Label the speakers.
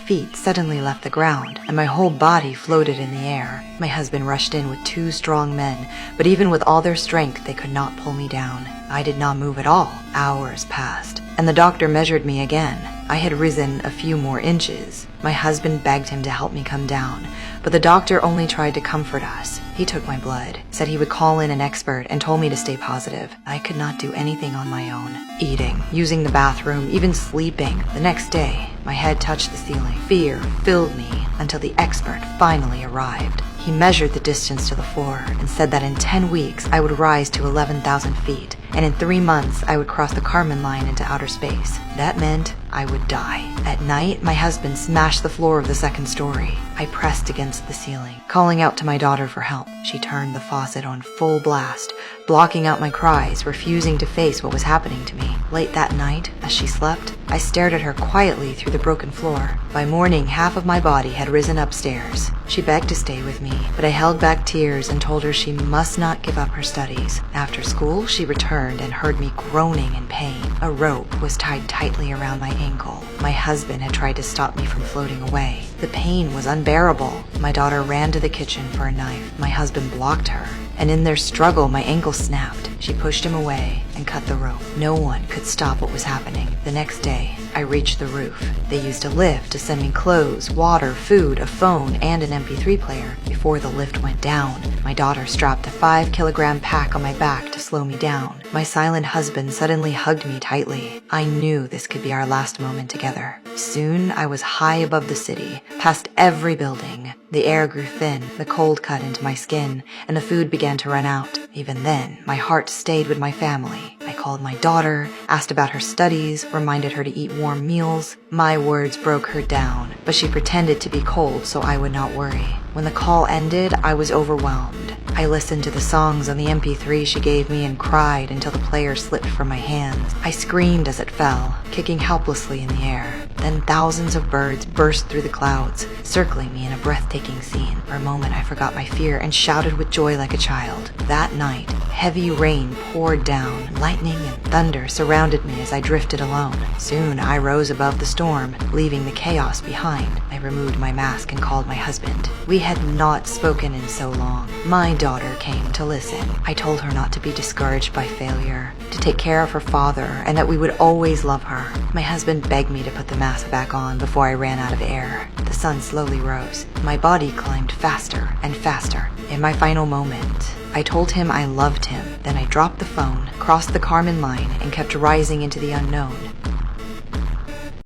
Speaker 1: feet suddenly left the ground, and my whole body floated in the air. My husband rushed in with 2 strong men, but even with all their strength, they could not pull me down. I did not move at all. Hours passed, and the doctor measured me again. I had risen a few more inches. My husband begged him to help me come down, but the doctor only tried to comfort us. He took my blood, said he would call in an expert, and told me to stay positive. I could not do anything on my own. Eating, using the bathroom, even sleeping. The next day, my head touched the ceiling. Fear filled me until the expert finally arrived. He measured the distance to the floor and said that in 10 weeks I would rise to 11,000 feet, and in 3 months I would cross the Kármán line into outer space. That meant I would die. At night, my husband smashed the floor of the 2nd story. I pressed against the ceiling, calling out to my daughter for help. She turned the faucet on full blast, blocking out my cries, refusing to face what was happening to me. Late that night, as she slept, I stared at her quietly through the broken floor. By morning, half of my body had risen upstairs. She begged to stay with me, but I held back tears and told her she must not give up her studies. After school, she returned and heard me groaning in pain. A rope was tied tightly around my ankle. My husband had tried to stop me from floating away. The pain was unbearable. My daughter ran to the kitchen for a knife. My husband blocked her, and in their struggle, my ankle snapped. She pushed him away and cut the rope. No one could stop what was happening. The next day, I reached the roof. They used a lift to send me clothes, water, food, a phone, and an MP3 player. Before the lift went down, my daughter strapped a 5-kilogram pack on my back to slow me down. My silent husband suddenly hugged me tightly. I knew this could be our last moment together. Soon, I was high above the city, past every building. The air grew thin, the cold cut into my skin, and the food began to run out. Even then, my heart stayed with my family. I called my daughter, asked about her studies, reminded her to eat warm meals. My words broke her down, but she pretended to be cold so I would not worry. When the call ended, I was overwhelmed. I listened to the songs on the MP3 she gave me and cried until the player slipped from my hands. I screamed as it fell, kicking helplessly in the air. Then thousands of birds burst through the clouds, circling me in a breathtaking scene. For a moment, I forgot my fear and shouted with joy like a child. That night, heavy rain poured down. Lightning and thunder surrounded me as I drifted alone. Soon, I rose above the storm, leaving the chaos behind. I removed my mask and called my husband. We had not spoken in so long. My daughter came to listen. I told her not to be discouraged by failure, to take care of her father, and that we would always love her. My husband begged me to put the mask back on before I ran out of air. The sun slowly rose. My body climbed faster and faster. In my final moment, I told him I loved him. Then I dropped the phone, crossed the Kármán line, and kept rising into the unknown.